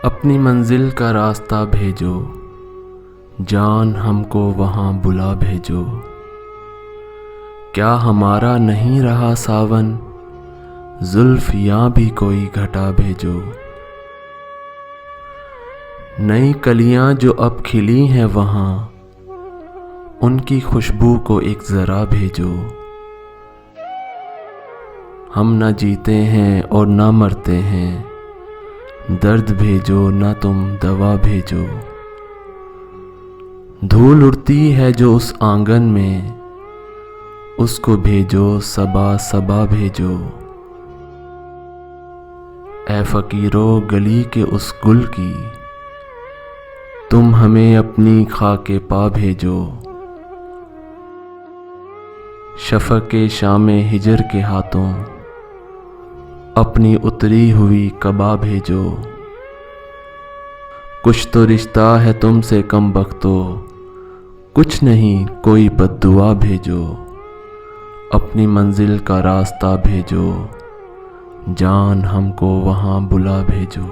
अपनी मंजिल का रास्ता भेजो, जान हमको वहाँ बुला भेजो। क्या हमारा नहीं रहा सावन, जुल्फ यहाँ भी कोई घटा भेजो। नई कलियाँ जो अब खिली हैं वहाँ, उनकी खुशबू को एक ज़रा भेजो। हम न जीते हैं और न मरते हैं, दर्द भेजो ना तुम दवा भेजो। धूल उड़ती है जो उस आंगन में, उसको भेजो सबा सबा भेजो। ऐ फ़कीरो गली के उस गुल की, तुम हमें अपनी खाके पा भेजो। शफ़क़ के शामे हिजर के हाथों, अपनी उतरी हुई कबा भेजो। कुछ तो रिश्ता है तुमसे कम बख्तो, कुछ नहीं कोई बद्दुआ भेजो। अपनी मंजिल का रास्ता भेजो, जान हमको वहाँ बुला भेजो।